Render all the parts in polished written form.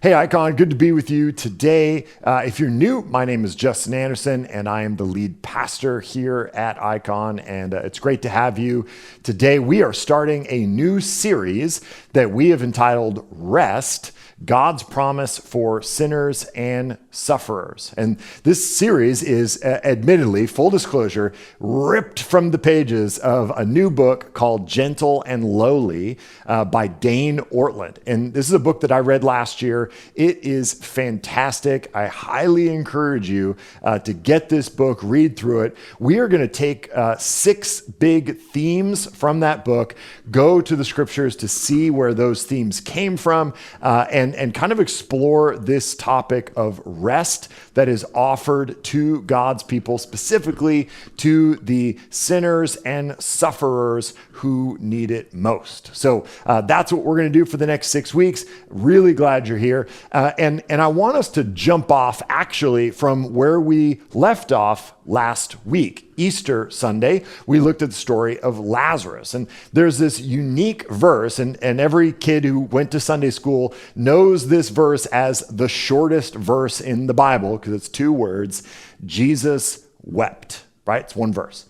Hey, Icon, good to be with you today. If you're new, my name is Justin Anderson, and I am the lead pastor here at Icon, and it's great to have you. Today, we are starting a new series that we have entitled Rest, God's Promise for Sinners and Sufferers. And this series is, admittedly, full disclosure, ripped from the pages of a new book called Gentle and Lowly by Dane Ortlund. And this is a book that I read last year. It is fantastic. I highly encourage you to get this book, read through it. We are going to take 6 big themes from that book, go to the scriptures to see where those themes came from, and kind of explore this topic of rest that is offered to God's people, specifically to the sinners and sufferers who need it most. So that's what we're going to do for the next 6 weeks. Really glad you're here. And I want us to jump off actually from where we left off last week. Easter Sunday, we looked at the story of Lazarus. And there's this unique verse, and every kid who went to Sunday school knows this verse as the shortest verse in the Bible because it's 2 words. Jesus wept, right? It's 1 verse.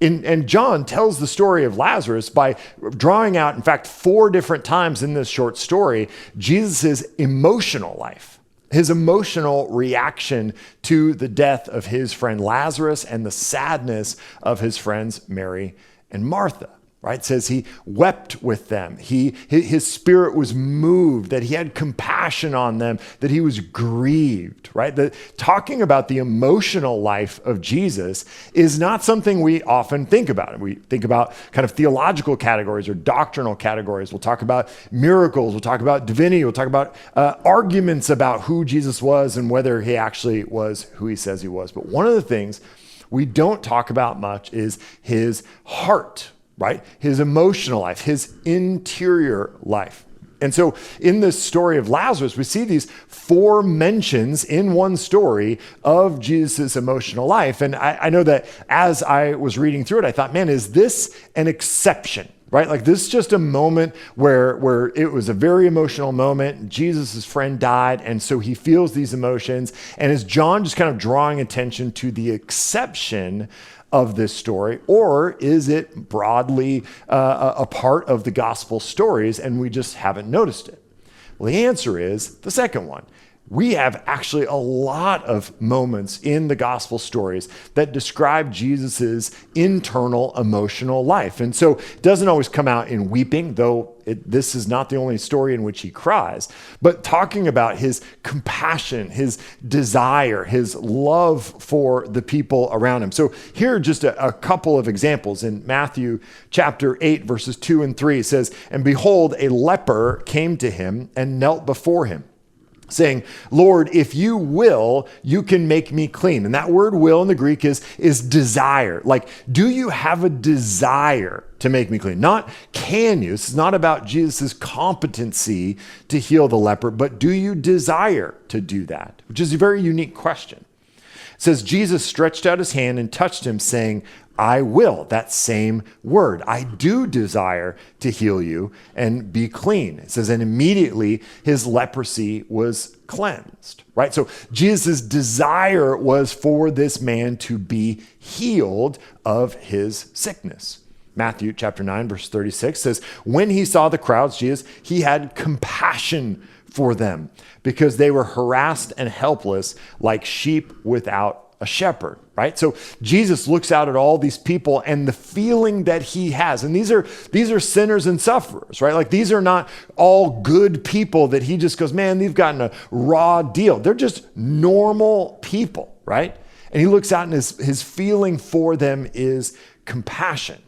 And John tells the story of Lazarus by drawing out, in fact, 4 different times in this short story, Jesus' emotional life. His emotional reaction to the death of his friend Lazarus and the sadness of his friends Mary and Martha, right? It says he wept with them. His spirit was moved, that he had compassion on them, that he was grieved, right? Talking about the emotional life of Jesus is not something we often think about. We think about kind of theological categories or doctrinal categories. We'll talk about miracles. We'll talk about divinity. We'll talk about arguments about who Jesus was and whether he actually was who he says he was. But one of the things we don't talk about much is his heart, right? His emotional life, his interior life. And so in this story of Lazarus, we see these 4 mentions in one story of Jesus' emotional life. And I know that as I was reading through it, I thought, man, is this an exception? Right? Like this is just a moment where it was a very emotional moment. Jesus' friend died, and so he feels these emotions. And is John just kind of drawing attention to the exception of this story, or is it broadly a part of the gospel stories and we just haven't noticed it? Well, the answer is the second one. We have actually a lot of moments in the gospel stories that describe Jesus's internal emotional life. And so it doesn't always come out in weeping, though this is not the only story in which he cries, but talking about his compassion, his desire, his love for the people around him. So here are just a couple of examples. In Matthew chapter 8, verses 2 and 3, it says, "And behold, a leper came to him and knelt before him, saying, 'Lord, if you will, you can make me clean.'" And that word will in the Greek is desire. Like, do you have a desire to make me clean? Not can you. This is not about Jesus' competency to heal the leper, but do you desire to do that? Which is a very unique question. It says, Jesus stretched out his hand and touched him, saying, "I will." That same word. I do desire to heal you and be clean. It says, and immediately his leprosy was cleansed, right? So Jesus' desire was for this man to be healed of his sickness. Matthew chapter 9, verse 36 says, when he saw the crowds, Jesus, he had compassion for them because they were harassed and helpless like sheep without a shepherd, right? So Jesus looks out at all these people and the feeling that he has, and these are sinners and sufferers, right? Like these are not all good people that he just goes, man, they've gotten a raw deal. They're just normal people, right? And he looks out and his feeling for them is compassion.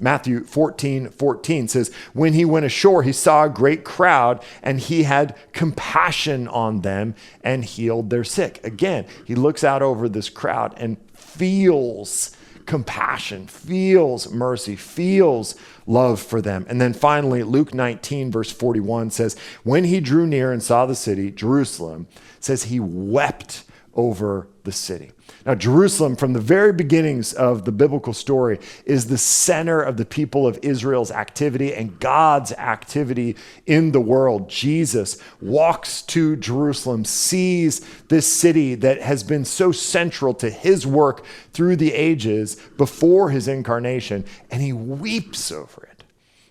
Matthew 14:14 says, when he went ashore, he saw a great crowd and he had compassion on them and healed their sick. Again, he looks out over this crowd and feels compassion, feels mercy, feels love for them. And then finally, Luke 19, verse 41 says, when he drew near and saw the city, Jerusalem, says he wept over the city. Now, Jerusalem, from the very beginnings of the biblical story, is the center of the people of Israel's activity and God's activity in the world. Jesus walks to Jerusalem, sees this city that has been so central to his work through the ages before his incarnation, and he weeps over it.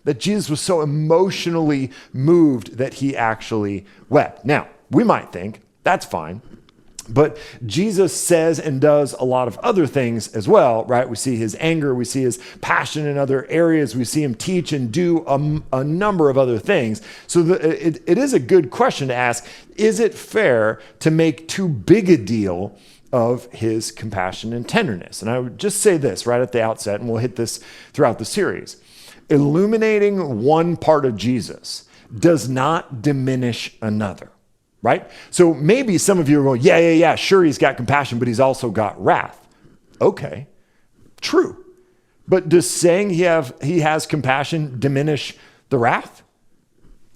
That Jesus was so emotionally moved that he actually wept. Now, we might think, that's fine. But Jesus says and does a lot of other things as well, right? We see his anger, we see his passion in other areas, we see him teach and do a number of other things. So it is a good question to ask, is it fair to make too big a deal of his compassion and tenderness? And I would just say this right at the outset, and we'll hit this throughout the series. Illuminating one part of Jesus does not diminish another. Right? So maybe some of you are going, yeah, sure, he's got compassion, but he's also got wrath. Okay, true. But does saying he has compassion diminish the wrath?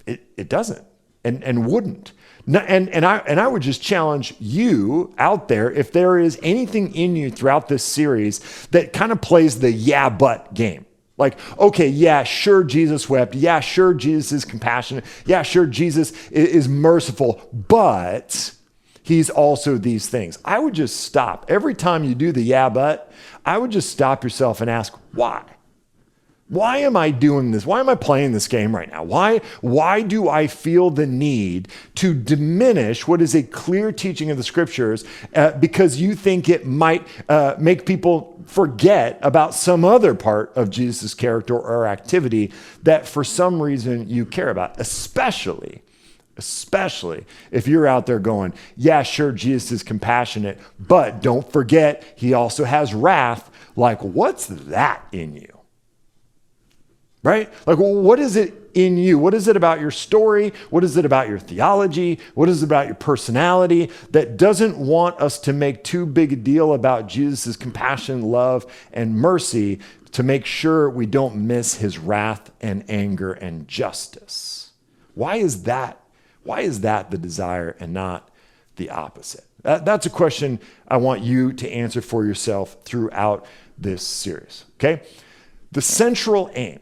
It doesn't and wouldn't. And I would just challenge you out there, if there is anything in you throughout this series that kind of plays the yeah, but game. Like, okay, yeah, sure, Jesus wept. Yeah, sure, Jesus is compassionate. Yeah, sure, Jesus is merciful, but he's also these things. I would just stop. Every time you do the yeah, but, I would just stop yourself and ask, why? Why am I doing this? Why am I playing this game right now? Why do I feel the need to diminish what is a clear teaching of the scriptures because you think it might make people forget about some other part of Jesus' character or activity that for some reason you care about, especially if you're out there going, yeah, sure, Jesus is compassionate, but don't forget he also has wrath. Like, what's that in you? Right? Like, well, what is it in you? What is it about your story? What is it about your theology? What is it about your personality that doesn't want us to make too big a deal about Jesus' compassion, love, and mercy to make sure we don't miss his wrath and anger and justice? Why is that? Why is that the desire and not the opposite? That's a question I want you to answer for yourself throughout this series, okay? The central aim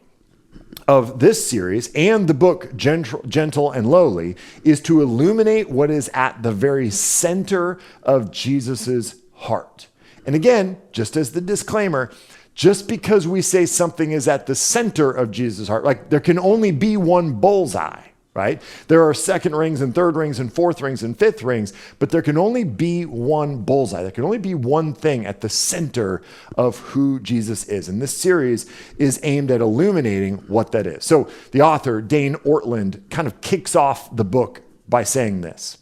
of this series and the book Gentle and Lowly is to illuminate what is at the very center of Jesus's heart. And again, just as the disclaimer, just because we say something is at the center of Jesus' heart, like there can only be one bullseye, right? There are second rings and third rings and fourth rings and fifth rings, but there can only be one bullseye. There can only be one thing at the center of who Jesus is. And this series is aimed at illuminating what that is. So the author, Dane Ortlund, kind of kicks off the book by saying this.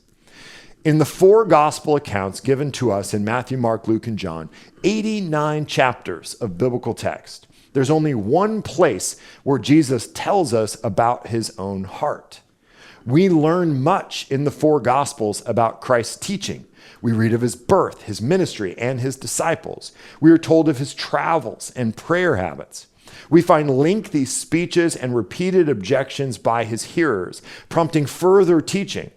In the four gospel accounts given to us in Matthew, Mark, Luke, and John, 89 chapters of biblical text, there's only one place where Jesus tells us about his own heart. We learn much in the four Gospels about Christ's teaching. We read of his birth, his ministry, and his disciples. We are told of his travels and prayer habits. We find lengthy speeches and repeated objections by his hearers, prompting further teaching.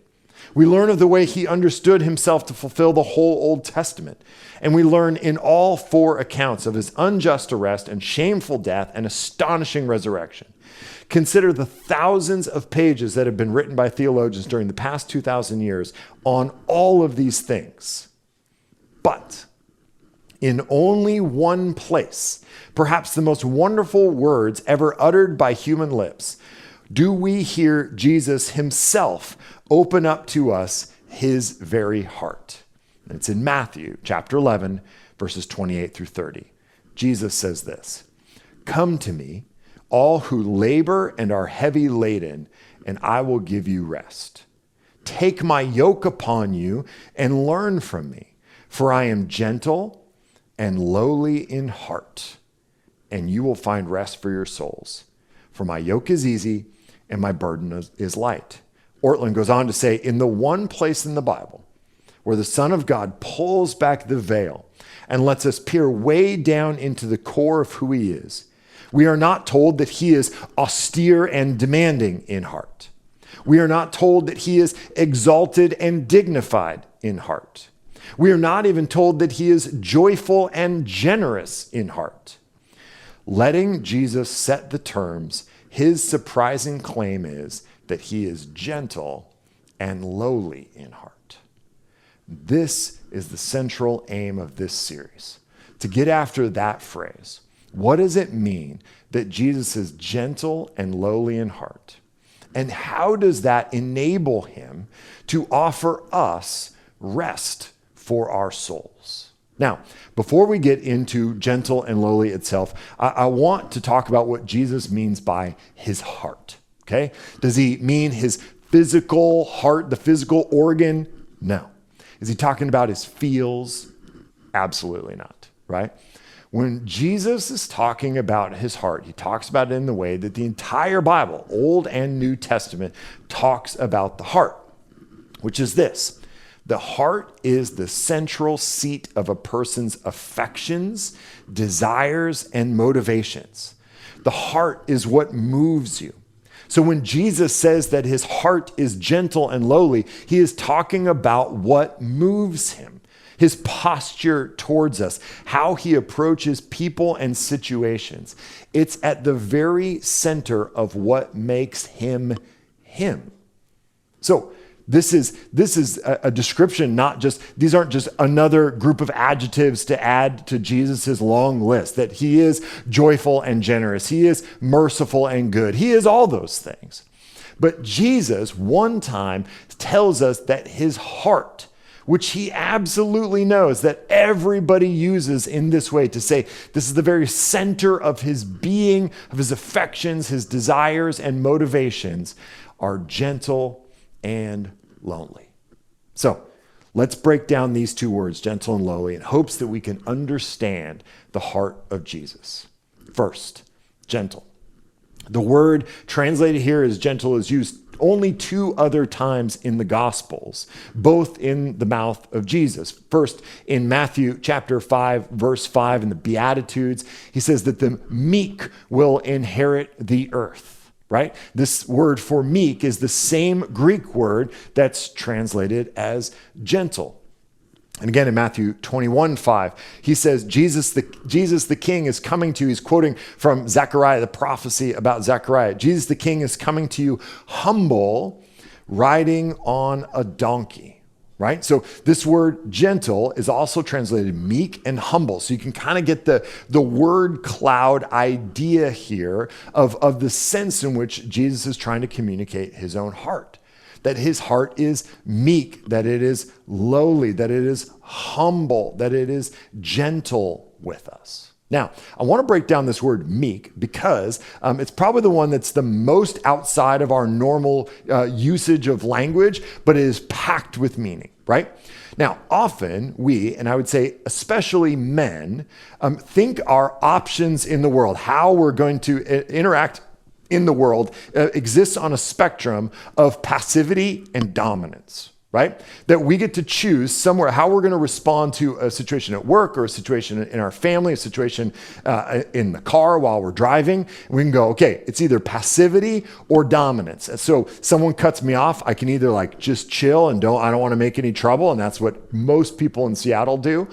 We learn of the way he understood himself to fulfill the whole Old Testament. And we learn in all four accounts of his unjust arrest and shameful death and astonishing resurrection. Consider the thousands of pages that have been written by theologians during the past 2,000 years on all of these things. But in only one place, perhaps the most wonderful words ever uttered by human lips, do we hear Jesus himself open up to us his very heart. And it's in Matthew chapter 11, verses 28 through 30. Jesus says this, "Come to me, all who labor and are heavy laden, and I will give you rest. Take my yoke upon you and learn from me, for I am gentle and lowly in heart, and you will find rest for your souls. For my yoke is easy and my burden is light." Ortlund goes on to say, in the one place in the Bible where the Son of God pulls back the veil and lets us peer way down into the core of who he is, we are not told that he is austere and demanding in heart. We are not told that he is exalted and dignified in heart. We are not even told that he is joyful and generous in heart. Letting Jesus set the terms, his surprising claim is that he is gentle and lowly in heart. This is the central aim of this series, to get after that phrase. What does it mean that Jesus is gentle and lowly in heart? And how does that enable him to offer us rest for our souls? Now, before we get into gentle and lowly itself, I want to talk about what Jesus means by his heart, okay? Does he mean his physical heart, the physical organ? No. Is he talking about his feels? Absolutely not, right? When Jesus is talking about his heart, he talks about it in the way that the entire Bible, Old and New Testament, talks about the heart, which is this. The heart is the central seat of a person's affections, desires, and motivations. The heart is what moves you. So when Jesus says that his heart is gentle and lowly, he is talking about what moves him, his posture towards us, how he approaches people and situations. It's at the very center of what makes him him. So this is a description, these aren't just another group of adjectives to add to Jesus's long list, that he is joyful and generous, he is merciful and good, he is all those things. But Jesus one time tells us that his heart, which he absolutely knows that everybody uses in this way to say this is the very center of his being, of his affections, his desires and motivations, are gentle and lonely. So let's break down these two words, gentle and lowly, in hopes that we can understand the heart of Jesus. First, gentle. The word translated here as gentle is used only 2 other times in the Gospels, both in the mouth of Jesus. First, in Matthew chapter 5, verse 5, in the Beatitudes, he says that the meek will inherit the earth. Right? This word for meek is the same Greek word that's translated as gentle. And again, in Matthew 21:5, he says, Jesus the King is coming to you. He's quoting from Zechariah, the prophecy about Zechariah. Jesus the King is coming to you humble, riding on a donkey. Right? So this word gentle is also translated meek and humble. So you can kind of get the word cloud idea here of the sense in which Jesus is trying to communicate his own heart. That his heart is meek, that it is lowly, that it is humble, that it is gentle with us. Now, I want to break down this word meek because it's probably the one that's the most outside of our normal usage of language, but it is packed with meaning, right? Now, often we, and I would say especially men, think our options in the world, how we're going to interact in the world, exists on a spectrum of passivity and dominance. Right? That we get to choose somewhere how we're going to respond to a situation at work or a situation in our family, a situation in the car while we're driving. We can go, okay, it's either passivity or dominance. And so someone cuts me off, I can either like just chill and I don't want to make any trouble. And that's what most people in Seattle do.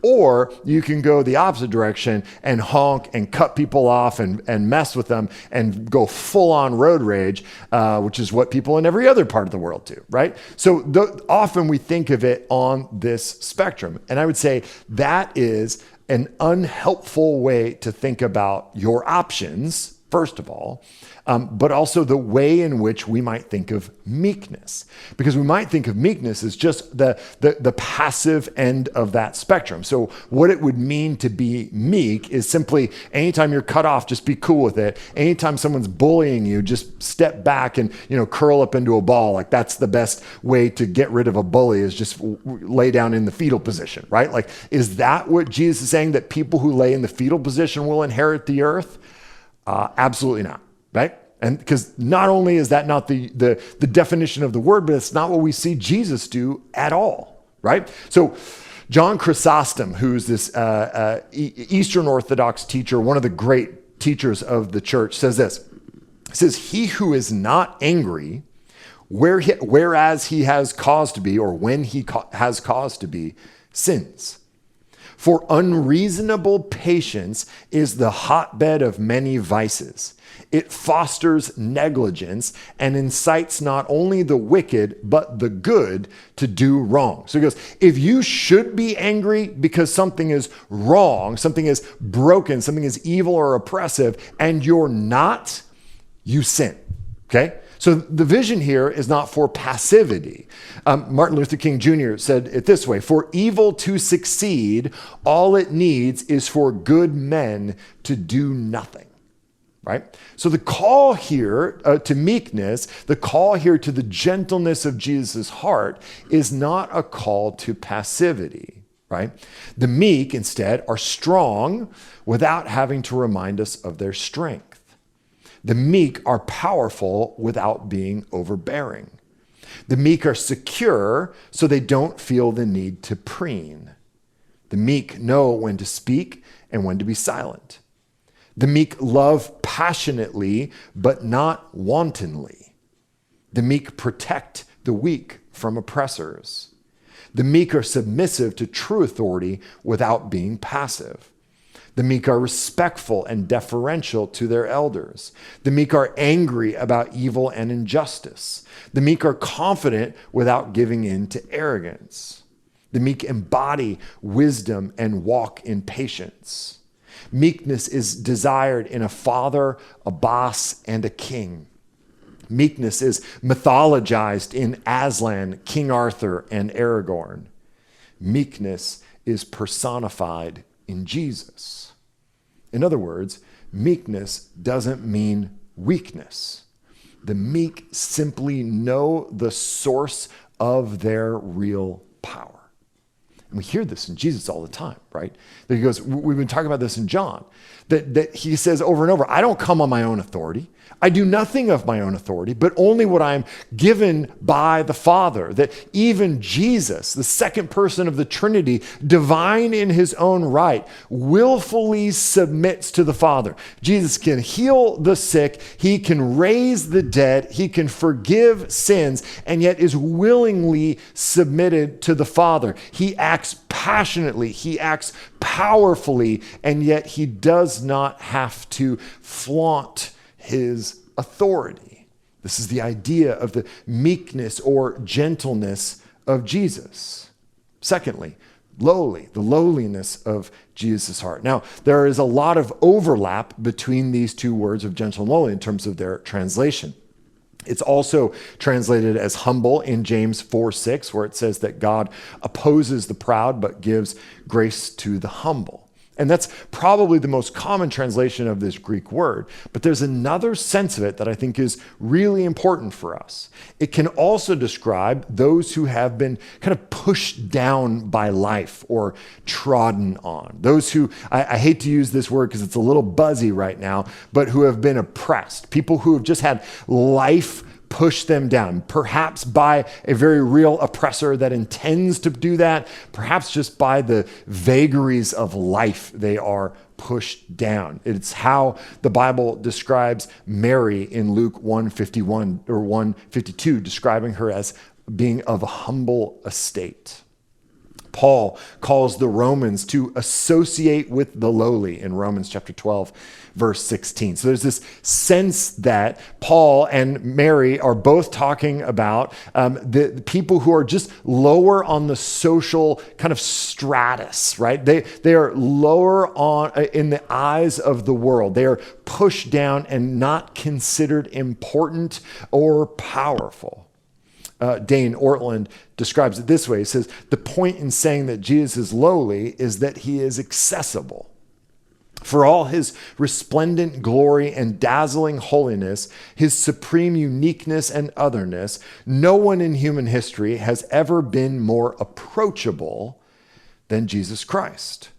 Or you can go the opposite direction and honk and cut people off and mess with them and go full on road rage, which is what people in every other part of the world do, right? So often we think of it on this spectrum. And I would say that is an unhelpful way to think about your options, first of all, but also the way in which we might think of meekness. Because we might think of meekness as just the passive end of that spectrum. So what it would mean to be meek is simply anytime you're cut off, just be cool with it. Anytime someone's bullying you, just step back and curl up into a ball. Like that's the best way to get rid of a bully, is just lay down in the fetal position, right? Like, is that what Jesus is saying, that people who lay in the fetal position will inherit the earth? Absolutely not. Right? And because not only is that not the definition of the word, but it's not what we see Jesus do at all, right? So John Chrysostom, who's this Eastern Orthodox teacher, one of the great teachers of the church, says this. He says, "He who is not angry whereas he has cause to be, or when he has cause to be, sins. For unreasonable patience is the hotbed of many vices. It fosters negligence and incites not only the wicked, but the good to do wrong. So he goes, if you should be angry because something is wrong, something is broken, something is evil or oppressive, and you're not, you sin. Okay? So the vision here is not for passivity. Martin Luther King Jr. said it this way: for evil to succeed, all it needs is for good men to do nothing. Right? So the call here to meekness, the call here to the gentleness of Jesus' heart is not a call to passivity. Right? The meek instead are strong without having to remind us of their strength. The meek are powerful without being overbearing. The meek are secure so they don't feel the need to preen. The meek know when to speak and when to be silent. The meek love passionately, but not wantonly. The meek protect the weak from oppressors. The meek are submissive to true authority without being passive. The meek are respectful and deferential to their elders. The meek are angry about evil and injustice. The meek are confident without giving in to arrogance. The meek embody wisdom and walk in patience. Meekness is desired in a father, a boss, and a king. Meekness is mythologized in Aslan, King Arthur, and Aragorn. Meekness is personified in Jesus. In other words, meekness doesn't mean weakness. The meek simply know the source of their real power. And we hear this in Jesus all the time, right? That he goes, we've been talking about this in John, that he says over and over, I don't come on my own authority. I do nothing of my own authority, but only what I am given by the Father. That even Jesus, the second person of the Trinity, divine in his own right, willfully submits to the Father. Jesus can heal the sick, he can raise the dead, he can forgive sins, and yet is willingly submitted to the Father. He acts passionately, he acts powerfully, and yet he does not have to flaunt his authority. This is the idea of the meekness or gentleness of Jesus. Secondly, lowly, the lowliness of Jesus' heart. Now, there is a lot of overlap between these two words of gentle and lowly in terms of their translation. It's also translated as humble in James 4:6, where it says that God opposes the proud but gives grace to the humble. And that's probably the most common translation of this Greek word. But there's another sense of it that I think is really important for us. It can also describe those who have been kind of pushed down by life or trodden on. Those who, I hate to use this word because it's a little buzzy right now, but who have been oppressed. People who have just had life push them down, perhaps by a very real oppressor that intends to do that, perhaps just by the vagaries of life they are pushed down. It's how the Bible describes Mary in Luke 1:51 or 1:52, describing her as being of a humble estate. Paul calls the Romans to associate with the lowly in Romans chapter 12, verse 16. So there's this sense that Paul and Mary are both talking about the people who are just lower on the social kind of stratus, right? They are lower on in the eyes of the world. They are pushed down and not considered important or powerful. Dane Ortland describes it this way. He says, the point in saying that Jesus is lowly is that he is accessible. For all his resplendent glory and dazzling holiness, his supreme uniqueness and otherness, no one in human history has ever been more approachable than Jesus Christ.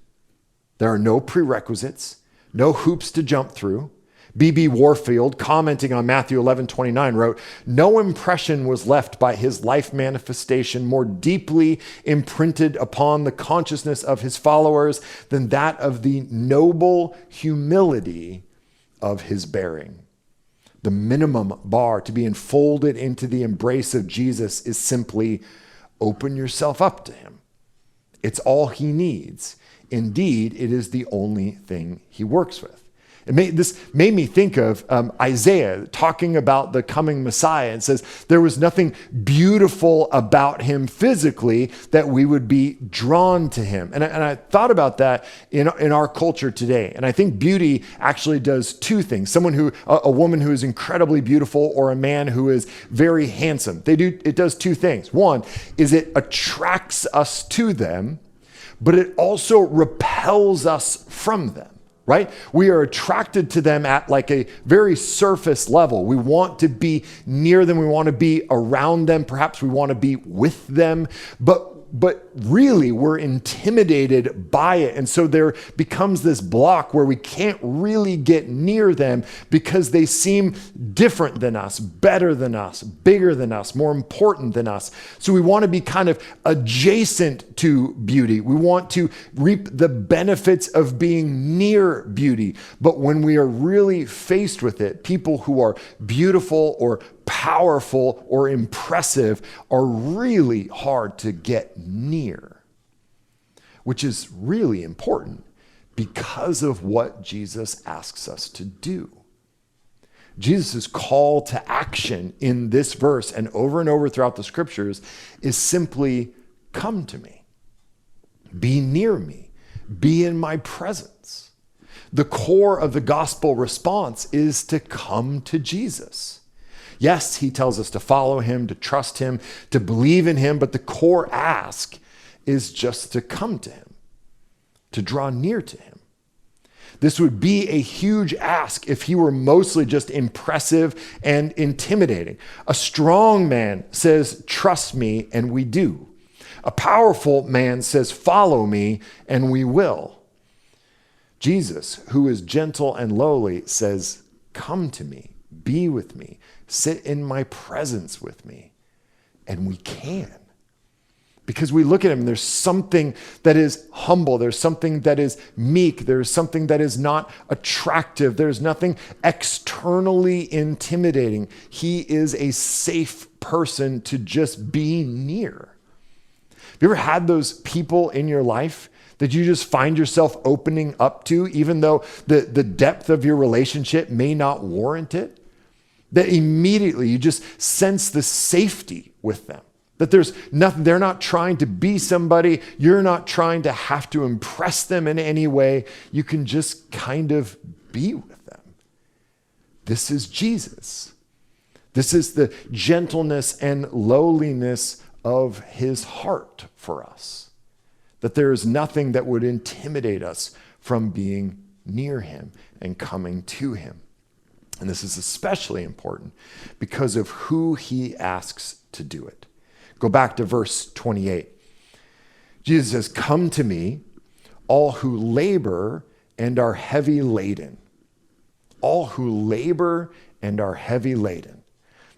There are no prerequisites, no hoops to jump through. B.B. Warfield, commenting on Matthew 11:29, wrote, no impression was left by his life manifestation more deeply imprinted upon the consciousness of his followers than that of the noble humility of his bearing. The minimum bar to be enfolded into the embrace of Jesus is simply open yourself up to him. It's all he needs. Indeed, it is the only thing he works with. This made me think of Isaiah talking about the coming Messiah and says there was nothing beautiful about him physically that we would be drawn to him. And I thought about that in our culture today. And I think beauty actually does two things. A woman who is incredibly beautiful or a man who is very handsome. It does two things. One is it attracts us to them, but it also repels us from them. Right? We are attracted to them at like a very surface level. We want to be near them. We want to be around them. Perhaps we want to be with them. But really, we're intimidated by it. And so there becomes this block where we can't really get near them because they seem different than us, better than us, bigger than us, more important than us. So we want to be kind of adjacent to beauty. We want to reap the benefits of being near beauty. But when we are really faced with it, people who are beautiful or powerful or impressive are really hard to get near, which is really important because of what Jesus asks us to do. Jesus' call to action in this verse and over throughout the scriptures is simply come to me, be near me, be in my presence. The core of the gospel response is to come to Jesus. Yes, he tells us to follow him, to trust him, to believe in him, but the core ask is just to come to him, to draw near to him. This would be a huge ask if he were mostly just impressive and intimidating. A strong man says, trust me, and we do. A powerful man says, follow me, and we will. Jesus, who is gentle and lowly, says, come to me, be with me, sit in my presence with me. And we can. Because we look at him and there's something that is humble. There's something that is meek. There's something that is not attractive. There's nothing externally intimidating. He is a safe person to just be near. Have you ever had those people in your life that you just find yourself opening up to, even though the depth of your relationship may not warrant it? That immediately you just sense the safety with them. That there's nothing, they're not trying to be somebody. You're not trying to have to impress them in any way. You can just kind of be with them. This is Jesus. This is the gentleness and lowliness of his heart for us. That there is nothing that would intimidate us from being near him and coming to him. And this is especially important because of who he asks to do it. Go back to verse 28. Jesus says, come to me, all who labor and are heavy laden. All who labor and are heavy laden.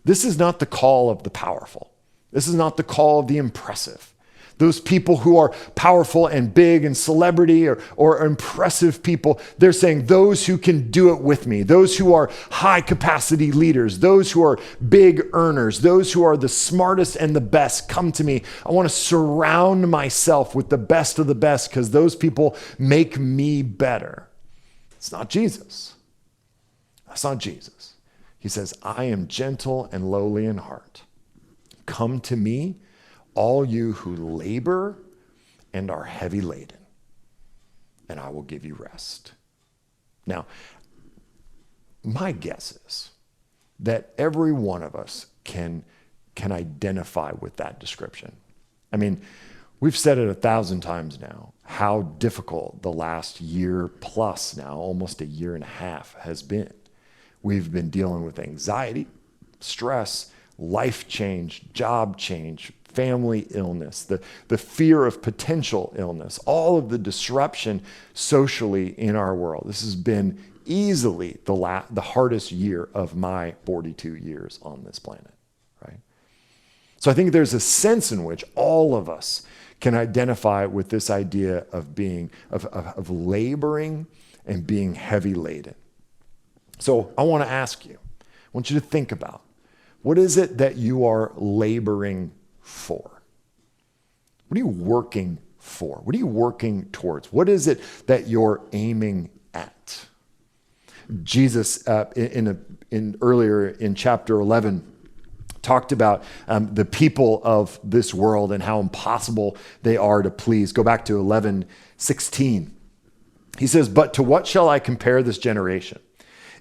This is not the call of the powerful. This is not the call of the impressive. Those people who are powerful and big and celebrity or impressive people, they're saying those who can do it with me, those who are high capacity leaders, those who are big earners, those who are the smartest and the best, come to me. I want to surround myself with the best of the best because those people make me better. It's not Jesus. That's not Jesus. He says, I am gentle and lowly in heart. Come to me, all you who labor and are heavy laden, and I will give you rest. Now, my guess is that every one of us can identify with that description. I mean, we've said it 1,000 times now, how difficult the last year plus now, almost a year and a half, has been. We've been dealing with anxiety, stress, life change, job change, family illness, the fear of potential illness, all of the disruption socially in our world. This has been easily the hardest year of my 42 years on this planet, right? So I think there's a sense in which all of us can identify with this idea of being, of laboring and being heavy laden. So I want to ask you want you to think about. What is it that you are laboring for? What are you working for? What are you working towards? What is it that you're aiming at? Jesus, earlier in chapter 11, talked about the people of this world and how impossible they are to please. Go back to 11:16. He says, "But to what shall I compare this generation?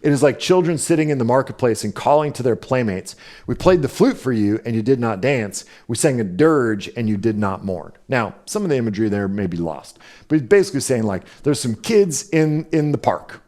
It is like children sitting in the marketplace and calling to their playmates. We played the flute for you and you did not dance. We sang a dirge and you did not mourn." Now, some of the imagery there may be lost, but he's basically saying like there's some kids in the park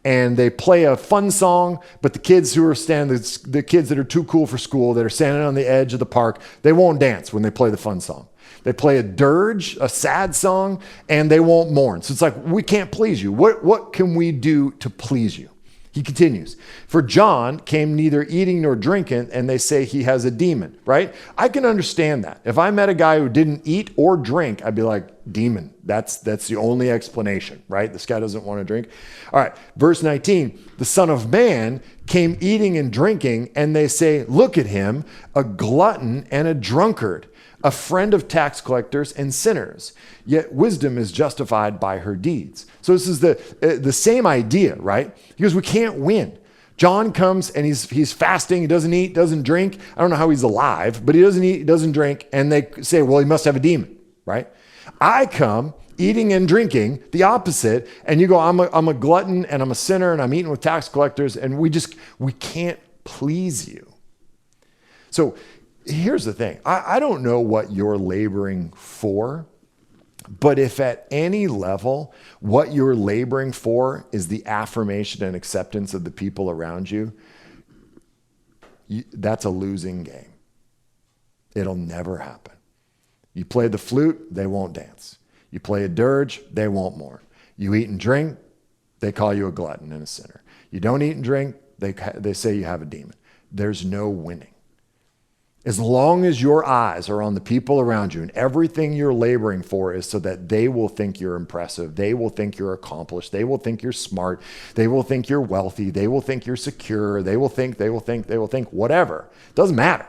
and they play a fun song, but the kids who are the kids that are too cool for school, that are standing on the edge of the park, they won't dance when they play the fun song. They play a dirge, a sad song, and they won't mourn. So it's like, we can't please you. What can we do to please you? He continues, "For John came neither eating nor drinking, and they say he has a demon," right? I can understand that. If I met a guy who didn't eat or drink, I'd be like, demon. That's the only explanation, right? This guy doesn't want to drink. All right, verse 19, "The Son of Man came eating and drinking, and they say, look at him, a glutton and a drunkard, a friend of tax collectors and sinners. Yet wisdom is justified by her deeds." So this is the same idea, right? Because we can't win. John comes and he's fasting. He doesn't eat, doesn't drink. I don't know how he's alive, but he doesn't eat, doesn't drink. And they say, well, he must have a demon, right? I come eating and drinking, the opposite. And you go, I'm a glutton and I'm a sinner and I'm eating with tax collectors. And we can't please you. So here's the thing. I don't know what you're laboring for, but if at any level, what you're laboring for is the affirmation and acceptance of the people around you, that's a losing game. It'll never happen. You play the flute, they won't dance. You play a dirge, they won't mourn. You eat and drink, they call you a glutton and a sinner. You don't eat and drink, they say you have a demon. There's no winning. As long as your eyes are on the people around you and everything you're laboring for is so that they will think you're impressive, they will think you're accomplished, they will think you're smart, they will think you're wealthy, they will think you're secure, they will think, whatever. Doesn't matter.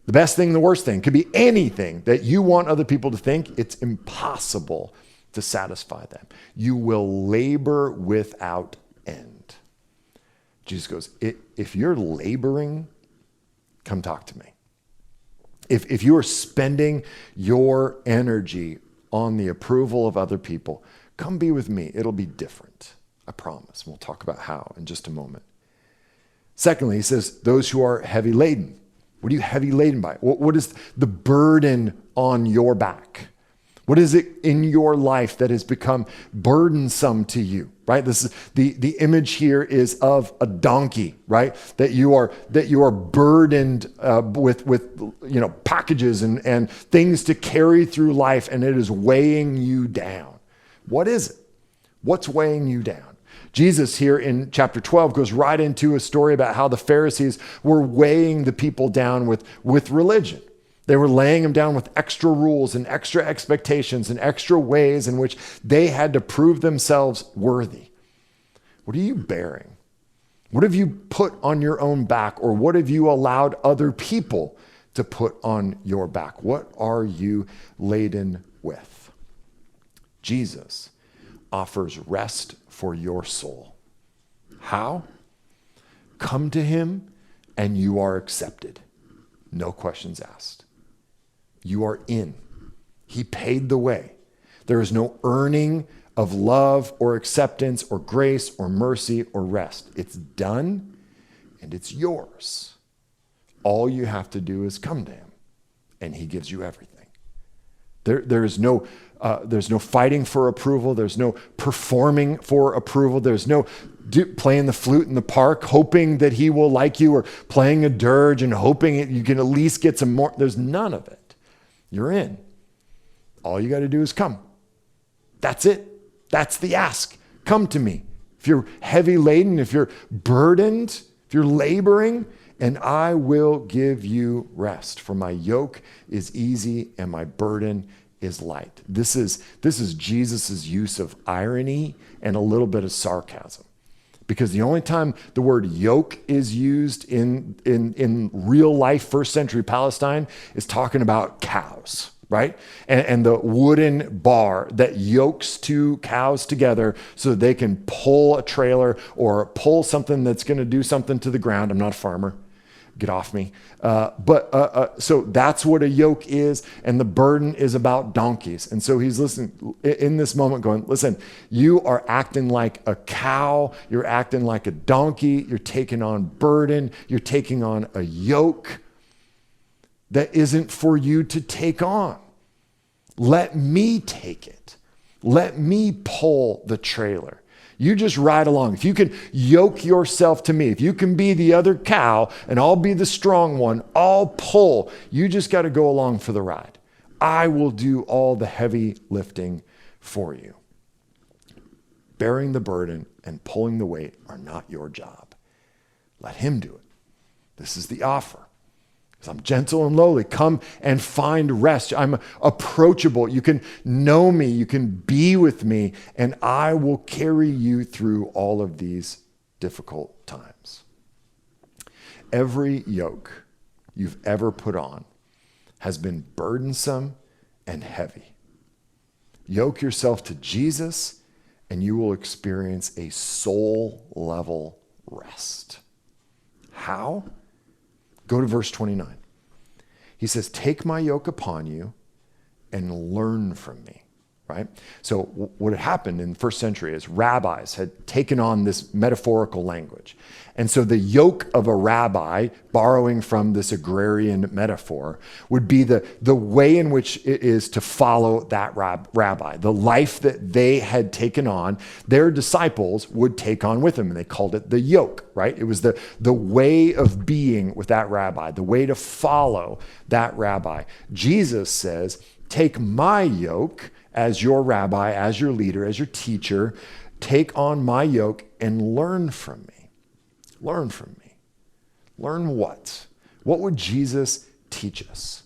The best thing, the worst thing, could be anything that you want other people to think. It's impossible to satisfy them. You will labor without end. Jesus goes, if you're laboring, come talk to me. If you are spending your energy on the approval of other people, come be with me. It'll be different. I promise. We'll talk about how in just a moment. Secondly, he says, those who are heavy laden. What are you heavy laden by? What is the burden on your back? What is it in your life that has become burdensome to you, right? This is the image here is of a donkey, right? That you are burdened with packages and things to carry through life, and it is weighing you down. What is it? What's weighing you down? Jesus here in chapter 12 goes right into a story about how the Pharisees were weighing the people down with religion. They were laying them down with extra rules and extra expectations and extra ways in which they had to prove themselves worthy. What are you bearing? What have you put on your own back, or what have you allowed other people to put on your back? What are you laden with? Jesus offers rest for your soul. How? Come to him and you are accepted. No questions asked. You are in. He paid the way. There is no earning of love or acceptance or grace or mercy or rest. It's done and it's yours. All you have to do is come to him and he gives you everything. There's no fighting for approval. There's no performing for approval. There's no playing the flute in the park, hoping that he will like you, or playing a dirge and hoping you can at least get some more. There's none of it. You're in. All you got to do is come. That's it. That's the ask. Come to me. If you're heavy laden, if you're burdened, if you're laboring, and I will give you rest. For my yoke is easy and my burden is light. This is Jesus's use of irony and a little bit of sarcasm, Because the only time the word yoke is used in real life first century Palestine is talking about cows, right? And the wooden bar that yokes two cows together so that they can pull a trailer or pull something that's going to do something to the ground. I'm not a farmer. Get off me. So that's what a yoke is. And the burden is about donkeys. And so he's listening in this moment going, listen, you are acting like a cow. You're acting like a donkey. You're taking on burden. You're taking on a yoke that isn't for you to take on. Let me take it. Let me pull the trailer. You just ride along. If you can yoke yourself to me, if you can be the other cow and I'll be the strong one, I'll pull. You just got to go along for the ride. I will do all the heavy lifting for you. Bearing the burden and pulling the weight are not your job. Let him do it. This is the offer. I'm gentle and lowly. Come and find rest. I'm approachable. You can know me. You can be with me, and I will carry you through all of these difficult times. Every yoke you've ever put on has been burdensome and heavy. Yoke yourself to Jesus, and you will experience a soul-level rest. How? Go to verse 29. He says, take my yoke upon you and learn from me, right? So what had happened in the first century is rabbis had taken on this metaphorical language. And so the yoke of a rabbi, borrowing from this agrarian metaphor, would be the way in which it is to follow that rabbi. The life that they had taken on, their disciples would take on with them. And they called it the yoke, right? It was the way of being with that rabbi, the way to follow that rabbi. Jesus says, take my yoke as your rabbi, as your leader, as your teacher. Take on my yoke and learn from me. Learn from me. Learn what? What would Jesus teach us?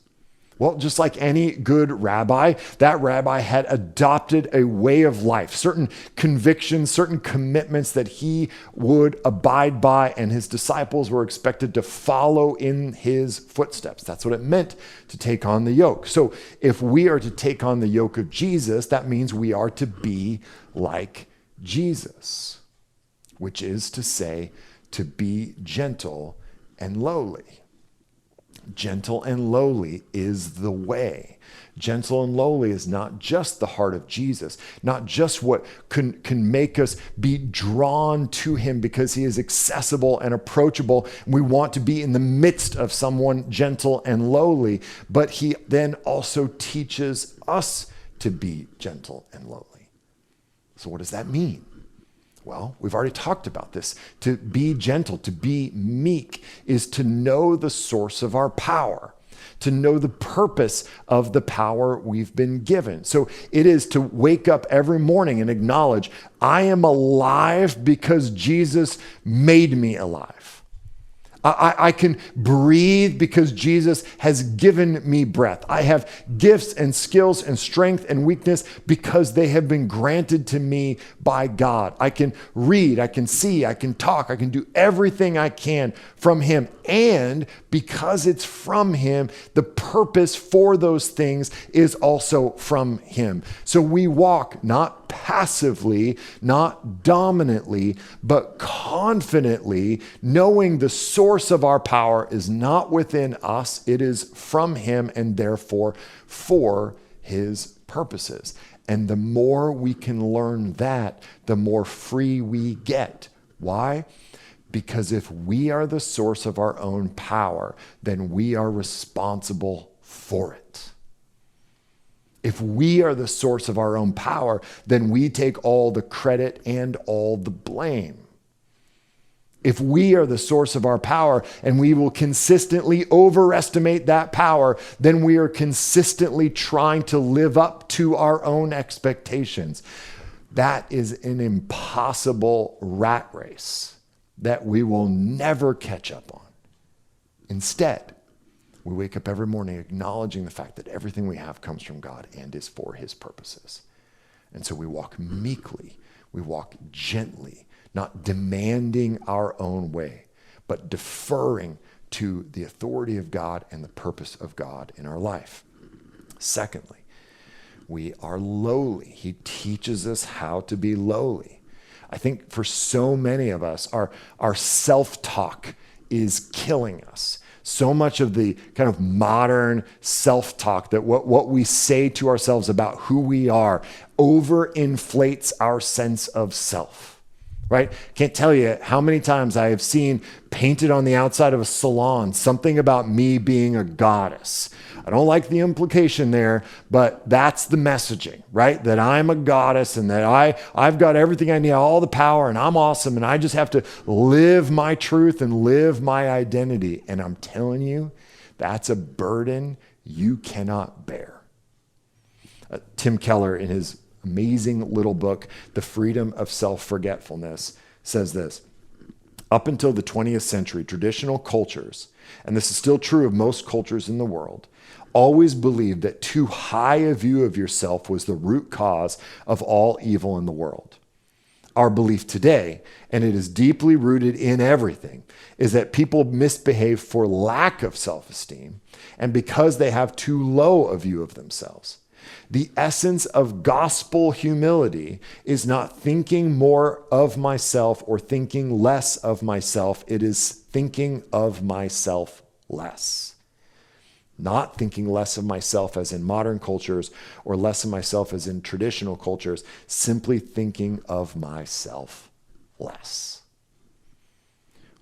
Well, just like any good rabbi, that rabbi had adopted a way of life, certain convictions, certain commitments that he would abide by, and his disciples were expected to follow in his footsteps. That's what it meant to take on the yoke. So if we are to take on the yoke of Jesus, that means we are to be like Jesus, which is to say, to be gentle and lowly. Gentle and lowly is the way. Gentle and lowly is not just the heart of Jesus, not just what can make us be drawn to him because he is accessible and approachable. We want to be in the midst of someone gentle and lowly, but he then also teaches us to be gentle and lowly. So what does that mean? Well, we've already talked about this. To be gentle, to be meek, is to know the source of our power, to know the purpose of the power we've been given. So it is to wake up every morning and acknowledge, I am alive because Jesus made me alive. I can breathe because Jesus has given me breath. I have gifts and skills and strength and weakness because they have been granted to me by God. I can read, I can see, I can talk, I can do everything I can from him. And because it's from him, the purpose for those things is also from him. So we walk not passively, not dominantly, but confidently, knowing the source of our power is not within us, it is from him and therefore for his purposes. And the more we can learn that, the more free we get. Why? Because if we are the source of our own power, then we are responsible for it. If we are the source of our own power, then we take all the credit and all the blame. If we are the source of our power and we will consistently overestimate that power, then we are consistently trying to live up to our own expectations. That is an impossible rat race that we will never catch up on. Instead, we wake up every morning acknowledging the fact that everything we have comes from God and is for his purposes. And so we walk meekly, we walk gently, not demanding our own way, but deferring to the authority of God and the purpose of God in our life. Secondly, we are lowly. He teaches us how to be lowly. I think for so many of us, our self-talk is killing us. So much of the kind of modern self-talk, that what we say to ourselves about who we are overinflates our sense of self, right? Can't tell you how many times I have seen painted on the outside of a salon something about me being a goddess. I don't like the implication there, but that's the messaging, right? That I'm a goddess and that I've got everything I need, all the power, and I'm awesome, and I just have to live my truth and live my identity. And I'm telling you, that's a burden you cannot bear. Tim Keller, in his amazing little book, The Freedom of Self-Forgetfulness, says this: up until the 20th century, traditional cultures, and this is still true of most cultures in the world, always believed that too high a view of yourself was the root cause of all evil in the world. Our belief today, and it is deeply rooted in everything, is that people misbehave for lack of self-esteem and because they have too low a view of themselves. The essence of gospel humility is not thinking more of myself or thinking less of myself. It is thinking of myself less. Not thinking less of myself as in modern cultures or less of myself as in traditional cultures, simply thinking of myself less.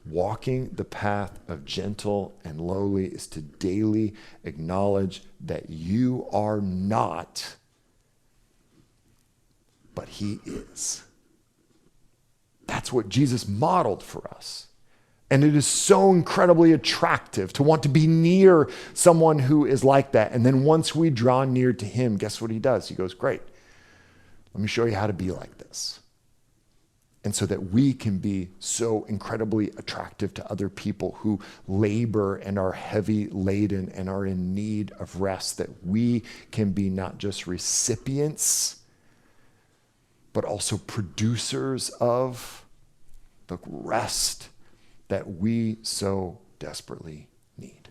Walking the path of gentle and lowly is to daily acknowledge that you are not, but he is. That's what Jesus modeled for us. And it is so incredibly attractive to want to be near someone who is like that. And then once we draw near to him, guess what he does? He goes, great, let me show you how to be like this. And so that we can be so incredibly attractive to other people who labor and are heavy laden and are in need of rest, that we can be not just recipients, but also producers of the rest that we so desperately need.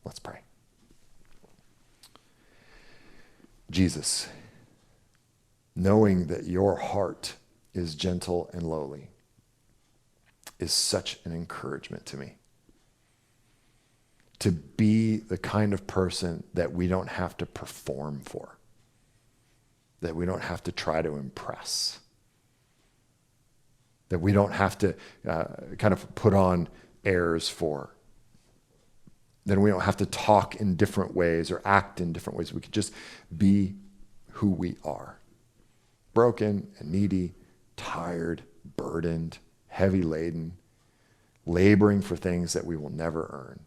Let's pray. Jesus, knowing that your heart is gentle and lowly is such an encouragement to me. To be the kind of person that we don't have to perform for, that we don't have to try to impress, that we don't have to kind of put on airs for, that we don't have to talk in different ways or act in different ways. We could just be who we are. Broken and needy, tired, burdened, heavy laden, laboring for things that we will never earn.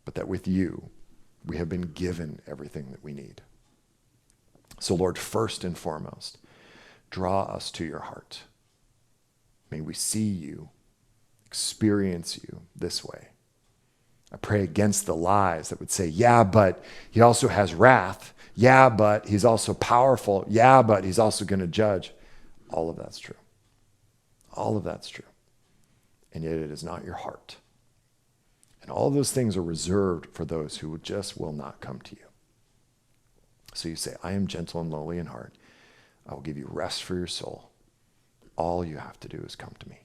But that with you, we have been given everything that we need. So Lord, first and foremost, draw us to your heart. May we see you, experience you this way. I pray against the lies that would say, yeah, but he also has wrath. Yeah, but he's also powerful. Yeah, but he's also going to judge. All of that's true. All of that's true. And yet it is not your heart. And all those things are reserved for those who just will not come to you. So you say, I am gentle and lowly in heart. I will give you rest for your soul. All you have to do is come to me.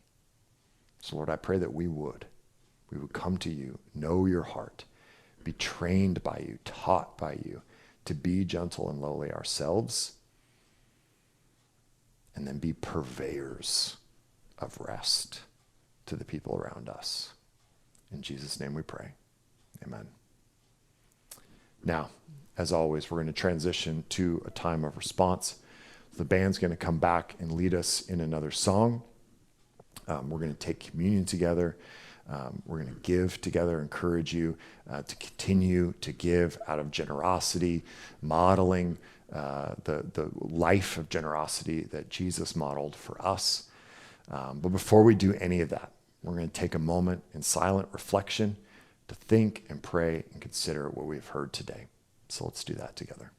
So Lord, I pray that we would come to you, know your heart, be trained by you, taught by you to be gentle and lowly ourselves, and then be purveyors of rest to the people around us. In Jesus' name we pray. Amen. Now, as always, we're going to transition to a time of response. The band's going to come back and lead us in another song. We're going to take communion together. We're going to give together, encourage you to continue to give out of generosity, modeling the life of generosity that Jesus modeled for us. But before we do any of that, we're going to take a moment in silent reflection to think and pray and consider what we've heard today. So let's do that together.